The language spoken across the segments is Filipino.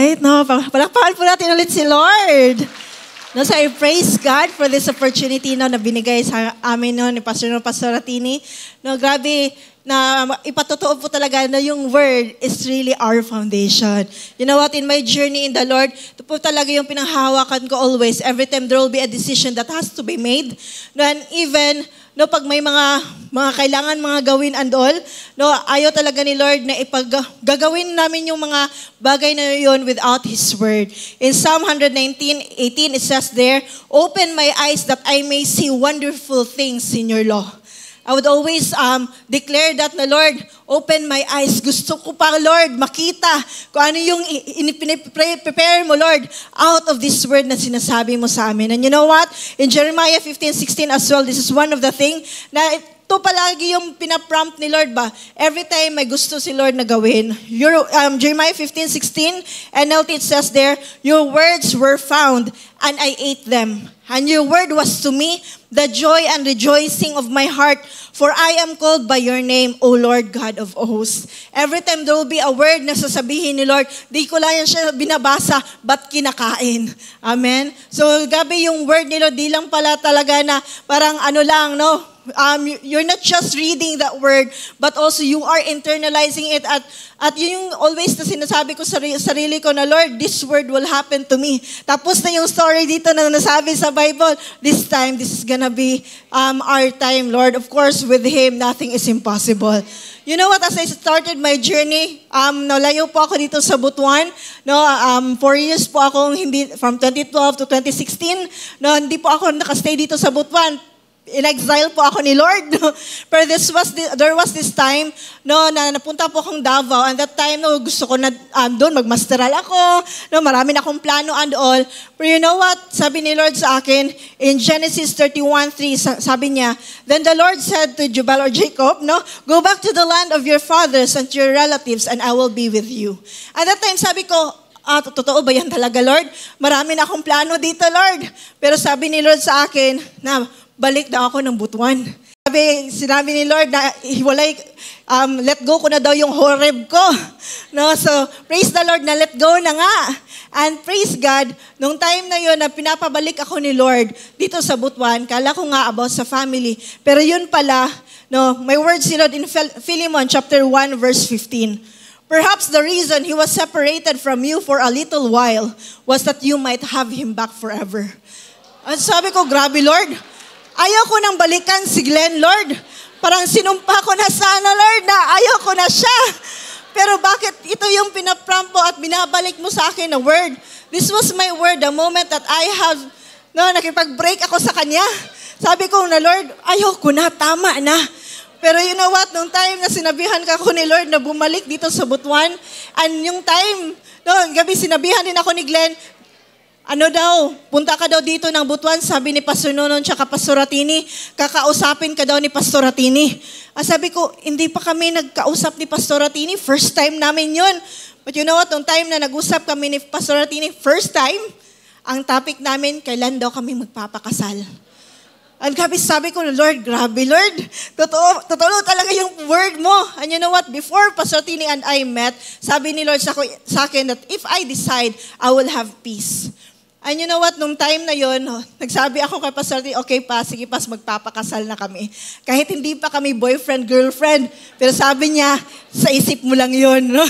Right? No, palakpakan po natin ulit si Lord. No, so I praise God for this opportunity no, na binigay sa amin no, ni Pastor Ratini. No, grabe na ipatotoo po talaga na yung word is really our foundation. You know what? In my journey in the Lord, ito po talaga yung pinanghahawakan ko always. Every time there will be a decision that has to be made. No, and even no, pag may mga kailangan mga gawin and all, no, ayaw talaga ni Lord na gagawin namin yung mga bagay na yun without His Word. In Psalm 119:18, it says there, "Open my eyes that I may see wonderful things in your law." I would always declare that na, Lord, open my eyes. Gusto ko pa, Lord, makita kung ano yung prepare mo, Lord, out of this word na sinasabi mo sa amin. And you know what? In Jeremiah 15:16 as well, this is one of the things na ito palagi yung pinaprompt ni Lord ba? Every time may gusto si Lord na gawin. Jeremiah 15:16, NLT, it says there, "Your words were found, and I ate them. And your word was to me the joy and rejoicing of my heart, for I am called by your name, O Lord God of hosts." Every time there will be a word na sasabihin ni Lord, di ko lang yan siya binabasa, but kinakain. Amen? So, gabi yung word ni Lord, di lang pala talaga na parang ano lang, no? You're not just reading that word, but also you are internalizing it at yun yung always na sinasabi ko sa sarili ko na, Lord, this word will happen to me. Tapos na yung story dito na nasabi sa Bible, this time, this is gonna be our time, Lord. Of course, with Him, nothing is impossible. You know what, as I started my journey, nalayo po ako dito sa Butuan. No, 4 years po akong from 2012 to 2016, no, hindi po ako nakastay dito sa Butuan. In-exile po ako ni Lord. Pero there was this time no, na napunta po akong Davao. And that time, no, gusto ko na doon magmasteral ako. No, marami na akong plano and all. But you know what? Sabi ni Lord sa akin, in Genesis 31:3, sabi niya, "Then the Lord said to Jubal or Jacob, no, go back to the land of your fathers and to your relatives, and I will be with you." At that time, sabi ko, totoo ba yan talaga, Lord? Marami na akong plano dito, Lord. Pero sabi ni Lord sa akin, na balik daw ako ng Butuan. Sinabi ni Lord na let go ko na daw yung Horeb ko. No? So, praise the Lord na let go na nga. And praise God, nung time na yun na pinapabalik ako ni Lord dito sa Butuan, kala ko nga about sa family. Pero yun pala, no, my words ni Lord in Philemon chapter 1 verse 15. "Perhaps the reason He was separated from you for a little while was that you might have Him back forever." At sabi ko, grabe Lord, ayaw ko nang balikan si Glenn, Lord. Parang sinumpa ko na sana, Lord, na ayaw ko na siya. Pero bakit ito yung pinaprampo at binabalik mo sa akin na word? This was my word the moment that I have, no, nakipag-break ako sa Kanya. Sabi ko na, Lord, ayaw ko na, tama na. Pero you know what, nung time na sinabihan ka ko ni Lord na bumalik dito sa Butuan, and yung time, no, gabi sinabihan din ako ni Glenn, ano daw, punta ka daw dito ng Butuan, sabi ni Pastor Nonon tsaka Pastor Ratini, kakausapin ka daw ni Pastor Ratini. Sabi ko, hindi pa kami nagkausap ni Pastor Ratini, first time namin yun. But you know what, nung time na nag-usap kami ni Pastor Ratini, first time, ang topic namin, kailan daw kami magpapakasal. And sabi ko, Lord, grabe Lord, totoo talaga yung word mo. And you know what, before Pastor Ratini and I met, sabi ni Lord sa akin that if I decide, I will have peace. And you know what, nung time na yon, nagsabi ako kay Pastor T, okay pa, sige pas, magpapakasal na kami. Kahit hindi pa kami boyfriend, girlfriend, pero sabi niya, sa isip mo lang yun. No?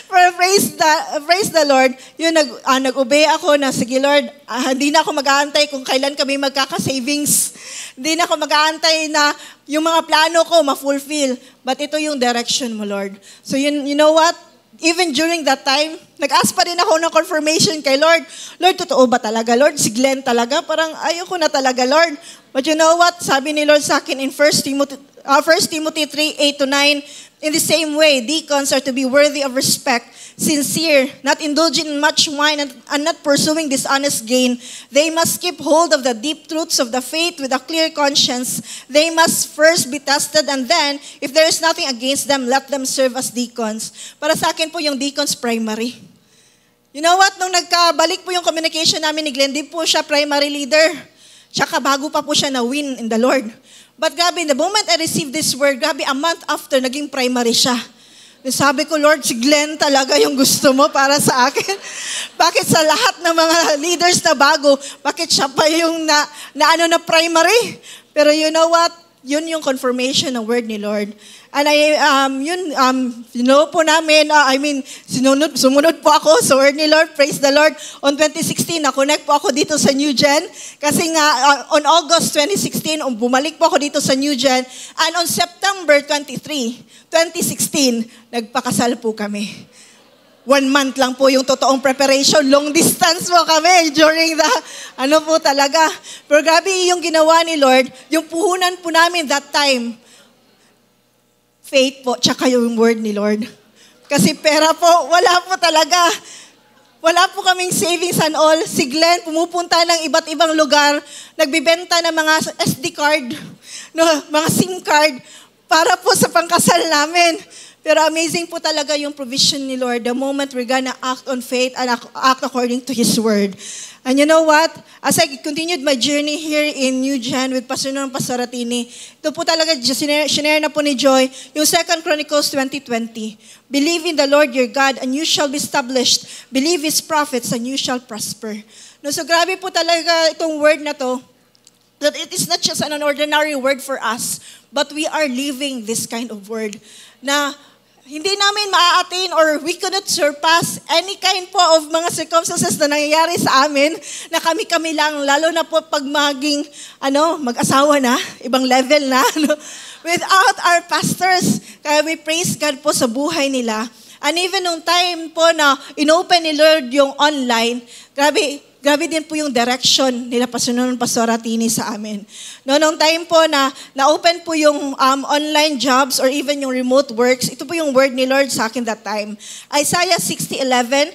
Pero praise the Lord, yun, nag-obey ako na, sige Lord, hindi na ako mag-aantay kung kailan kami magkaka-savings. Hindi na ako mag-aantay na yung mga plano ko ma-fulfill. But ito yung direction mo, Lord. So you know what? Even during that time, nag-ask pa rin ako ng confirmation kay Lord. Lord, totoo ba talaga, Lord? Si Glenn talaga? Parang ayoko na talaga, Lord. But you know what? Sabi ni Lord sa akin in 1 Timothy 3:8-9, in the same way, deacons are to be worthy of respect, sincere, not indulging in much wine, and not pursuing dishonest gain. They must keep hold of the deep truths of the faith with a clear conscience. They must first be tested, and then, if there is nothing against them, let them serve as deacons. Para sa akin po yung deacons primary. You know what? Nung nagkabalik po yung communication namin ni Glenn, di po siya primary leader. Tsaka bago pa po siya na-win in the Lord. But grabe, the moment I received this word, grabe, a month after, naging primary siya. Sabi ko, Lord, si Glenn talaga yung gusto mo para sa akin. Bakit sa lahat ng mga leaders na bago, bakit siya pa yung na primary? Pero you know what? Yun yung confirmation ng word ni Lord. And po namin, sumunod po ako sa word ni Lord, praise the Lord. On 2016, na-connect po ako dito sa New Gen. Kasi nga, on August 2016, bumalik po ako dito sa New Gen. And on September 23, 2016, nagpakasal po kami. 1 month lang po yung totoong preparation. Long distance po kami during the, po talaga. Pero grabe yung ginawa ni Lord, yung puhunan po namin that time, faith po, tsaka yung word ni Lord. Kasi pera po, wala po talaga. Wala po kaming savings and all. Si Glenn, pumupunta ng iba't ibang lugar, nagbibenta ng mga SD card, mga SIM card, para po sa pangkasal namin. Pero amazing po talaga yung provision ni Lord the moment we're gonna act on faith and act according to His Word. And you know what? As I continued my journey here in New Gen with Pastor Pastoratini, ito po talaga, sinare na po ni Joy, yung 2 Chronicles 20:20. Believe in the Lord your God and you shall be established. Believe His prophets and you shall prosper. No, so grabe po talaga itong word na to, that it is not just an ordinary word for us, but we are living this kind of word na hindi namin maa-attain or we could not surpass any kind po of mga circumstances na nangyayari sa amin na kami-kami lang, lalo na po pag maging, mag-asawa na, ibang level na, without our pastors. Kaya we praise God po sa buhay nila. And even nung time po na inopen ni Lord yung online, grabe din po yung direction nila Pastoratini sa amin. Noong time po na na-open po yung online jobs or even yung remote works, ito po yung word ni Lord sa akin that time. Isaiah 60:11,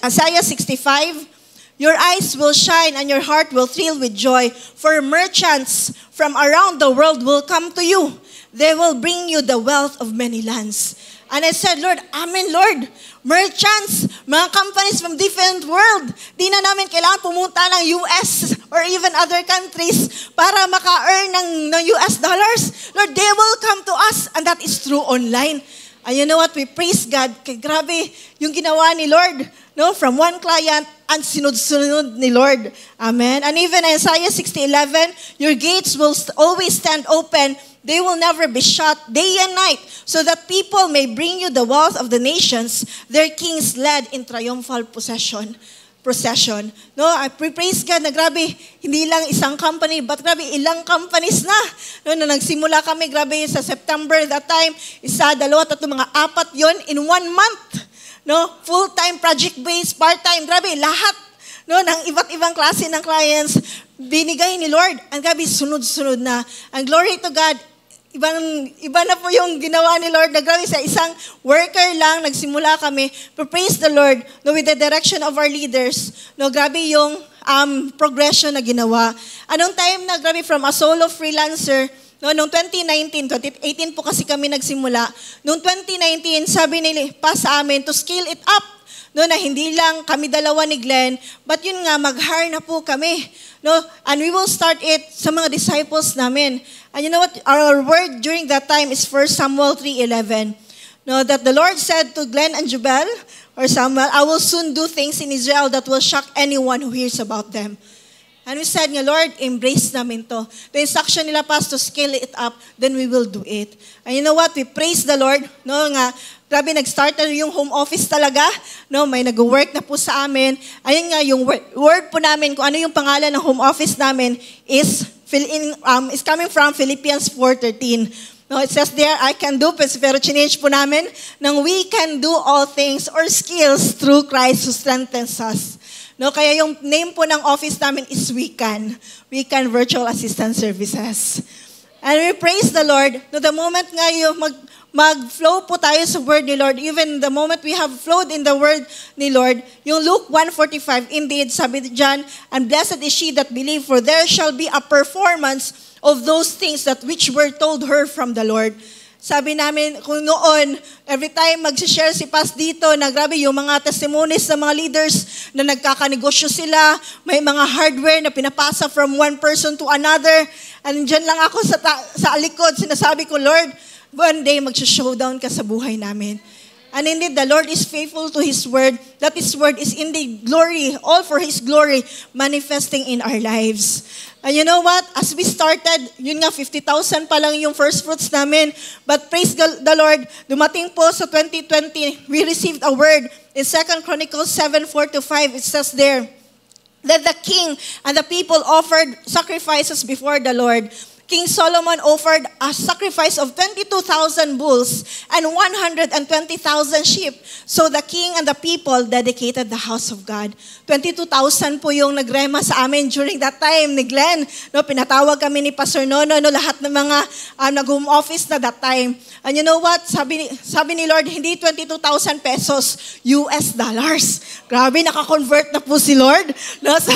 Isaiah 65, your eyes will shine and your heart will thrill with joy, for merchants from around the world will come to you. They will bring you the wealth of many lands. And I said, Lord, Amen, Lord. Merchants, mga companies from different world. Di na namin kailangan pumunta ng US or even other countries para maka-earn ng US dollars. Lord, they will come to us and that is through online. And you know what? We praise God. Grabe yung ginawa ni Lord. From one client and sunod-sunod ni Lord. Amen. And even Isaiah 60:11, your gates will always stand open. They will never be shut day and night, so that people may bring you the wealth of the nations, their kings led in triumphal procession. I praise God na grabe, hindi lang isang company, but grabe ilang companies na. Na nagsimula kami, grabe sa September that time, 1, 2, 3, mga 4 yon in 1 month. Full-time, project-based, part-time, grabe, lahat ng iba't ibang klase ng clients, binigay ni Lord. Ang grabe, sunod-sunod na. Ang glory to God, iba na po yung ginawa ni Lord. Na grabe, sa isang worker lang, nagsimula kami. But praise the Lord, with the direction of our leaders, grabe yung progression na ginawa. Anong time na grabe from a solo freelancer, noong 2019, 2018 po kasi kami nagsimula. Noong 2019, sabi nila pa sa amin to scale it up. Na hindi lang kami dalawa ni Glenn, but yun nga, mag-hire na po kami. And we will start it sa mga disciples namin. And you know what? Our word during that time is 1 Samuel 3:11. That the Lord said to Glenn and Jubel, or Samuel, I will soon do things in Israel that will shock anyone who hears about them. And we said nga, Lord, embrace namin to. The instruction nila pa to scale it up, then we will do it. And you know what? We praise the Lord. Grabe, nag-start na yung home office talaga. May nag-work na po sa amin. Ayun nga, yung word po namin, kung ano yung pangalan ng home office namin is coming from Philippians 4:13. It says there, I can do, pero change po namin, nang we can do all things or skills through Christ who strengthens us. Kaya yung name po ng office namin is WeCan. WeCan Virtual Assistant Services. And we praise the Lord. The moment nga yung mag-flow po tayo sa word ni Lord, even the moment we have flowed in the word ni Lord, yung Luke 1:45, indeed, sabi diyan, and blessed is she that believe, for there shall be a performance of those things that which were told her from the Lord. Sabi namin, kung noon, every time mag-share si Pas dito, na grabe yung mga testimonies ng mga leaders na nagkakanegosyo sila, may mga hardware na pinapasa from one person to another, and dyan lang ako sa likod, sinasabi ko, Lord, one day mag-showdown ka sa buhay namin. And indeed, the Lord is faithful to His word, that His word is indeed glory, all for His glory, manifesting in our lives. And you know what? As we started, yun nga, 50,000 pa lang yung first fruits namin. But praise the Lord, dumating po sa 2020, we received a word. In 2 Chronicles 7:4-5, it says there, that the king and the people offered sacrifices before the Lord. King Solomon offered a sacrifice of 22,000 bulls and 120,000 sheep. So the king and the people dedicated the house of God. 22,000 po yung nagrema sa amin during that time ni Glenn. No, pinatawag kami ni Pastor Nono, no, lahat ng mga nag-home office na that time. And you know what? Sabi ni Lord, hindi 22,000 pesos, US dollars. Grabe, naka-convert na po si Lord. No, so,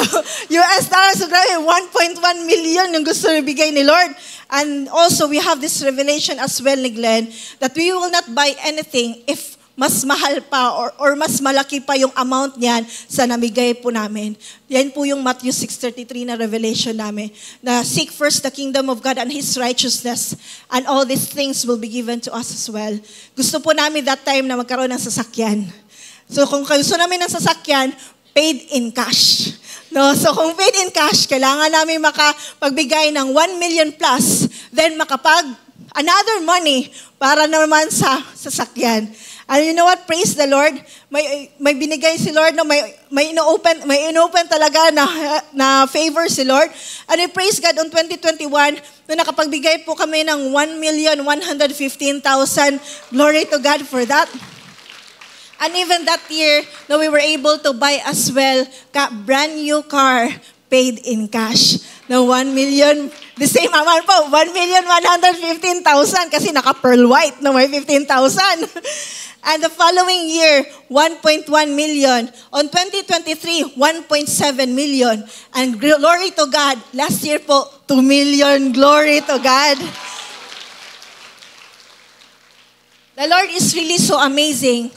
US dollars, so grabe, 1.1 million yung gusto ibigay ni Lord. And also, we have this revelation as well ni Glenn, that we will not buy anything if mas mahal pa or mas malaki pa yung amount niyan sa namigay po namin. Yan po yung Matthew 6:33 na revelation namin, na seek first the kingdom of God and His righteousness, and all these things will be given to us as well. Gusto po namin that time na magkaroon ng sasakyan. So kung gusto namin ng sasakyan, paid in cash. No, so kung paid in cash, kailangan namin makapagbigay ng 1 million plus, then another money para naman sa sasakyan. And you know what? Praise the Lord. May binigay si Lord, no, may inopen talaga na favor si Lord. And we praise God on 2021 na nakapagbigay po kami ng 1,115,000. Glory to God for that. And even that year, no, we were able to buy as well a brand new car paid in cash. No, 1 million, the same amount po, 1,115,000 kasi naka-pearl white, no, may 15,000. And the following year, 1.1 million. On 2023, 1.7 million. And glory to God, last year po, 2 million. Glory to God. The Lord is really so amazing.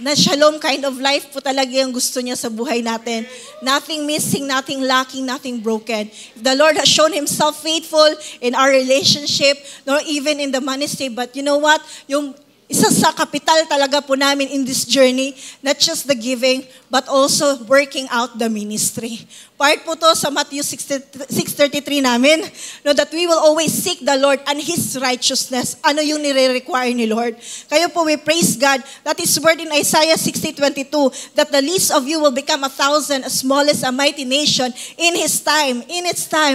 Na shalom kind of life po talaga yung gusto niya sa buhay natin. Nothing missing, nothing lacking, nothing broken. The Lord has shown Himself faithful in our relationship, nor even in the ministry. But you know what? Yung isa sa kapital talaga po namin in this journey, not just the giving, but also working out the ministry. Part po to sa Matthew 6:33 namin, no, that we will always seek the Lord and His righteousness. Ano yung nire-require ni Lord? Kayo po, we praise God that His word in Isaiah 60:22, that the least of you will become 1,000, as small as a mighty nation. In its time,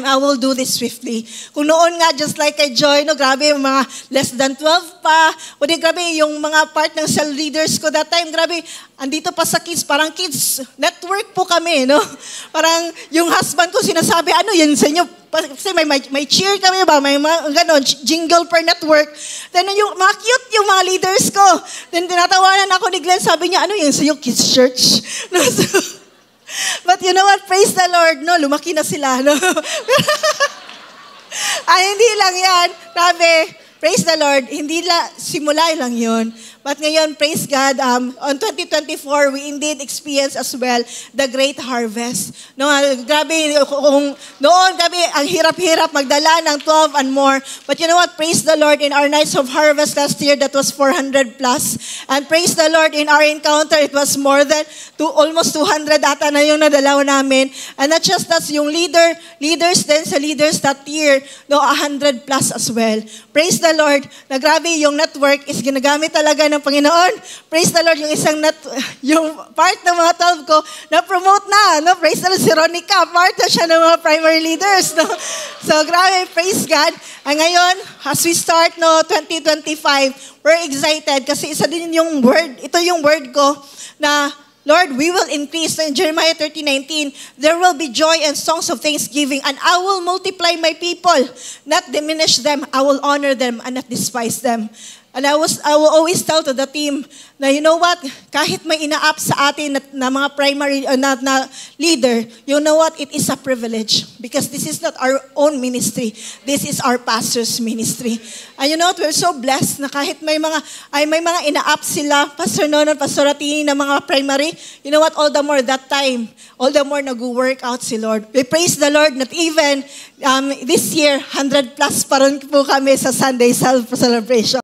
I will do this swiftly. Kung noon nga, just like kay Joy, no, grabe, mga less than 12 pa, o di grabe, yung mga part ng cell leaders ko that time, grabe, andito pa sa kids, parang kids network po kami, no? Parang yung husband ko sinasabi, ano yun sa inyo? Kasi may cheer kami ba? May mga ganon, jingle per network. Then yung mga cute yung mga leaders ko. Then tinatawanan ako ni Glenn, sabi niya, ano yun sa iyo, kids church? No, so, but you know what? Praise the Lord, no? Lumaki na sila, no? Ay, hindi lang yan. Grabe. Praise the Lord. Hindi simula lang yun. But ngayon, praise God, on 2024, we indeed experience as well the great harvest. No, grabe, noon, grabe, ang hirap-hirap magdala ng 12 and more. But you know what? Praise the Lord, in our nights of harvest last year, that was 400 plus. And praise the Lord, in our encounter, it was more than almost 200 ata na yung nadalaw namin. And not just that, yung leaders din sa leaders that year, no, 100 plus as well. Praise the Lord, na grabe yung network is ginagamit talaga ng Panginoon. Praise the Lord, yung part ng mga 12 ko, na-promote na, no? Praise the Lord, si Ronica, part na siya ng mga primary leaders, no? So, grabe, praise God. And ngayon, as we start, no, 2025, we're excited kasi isa din yung word, ito yung word ko, na Lord, we will increase. In Jeremiah 30:19, there will be joy and songs of thanksgiving, and I will multiply my people, not diminish them. I will honor them and not despise them. And I will always tell to the team na, you know what, kahit may ina-up sa atin na mga primary na leader, you know what, it is a privilege because this is not our own ministry. This is our pastor's ministry. And you know what, we're so blessed na kahit may mga ina-up sila, Pastor Nono, Pastor Atini, na mga primary, you know what, all the more that time, all the more nag-work out si Lord. We praise the Lord that even this year, 100 plus pa rin po kami sa Sunday celebration.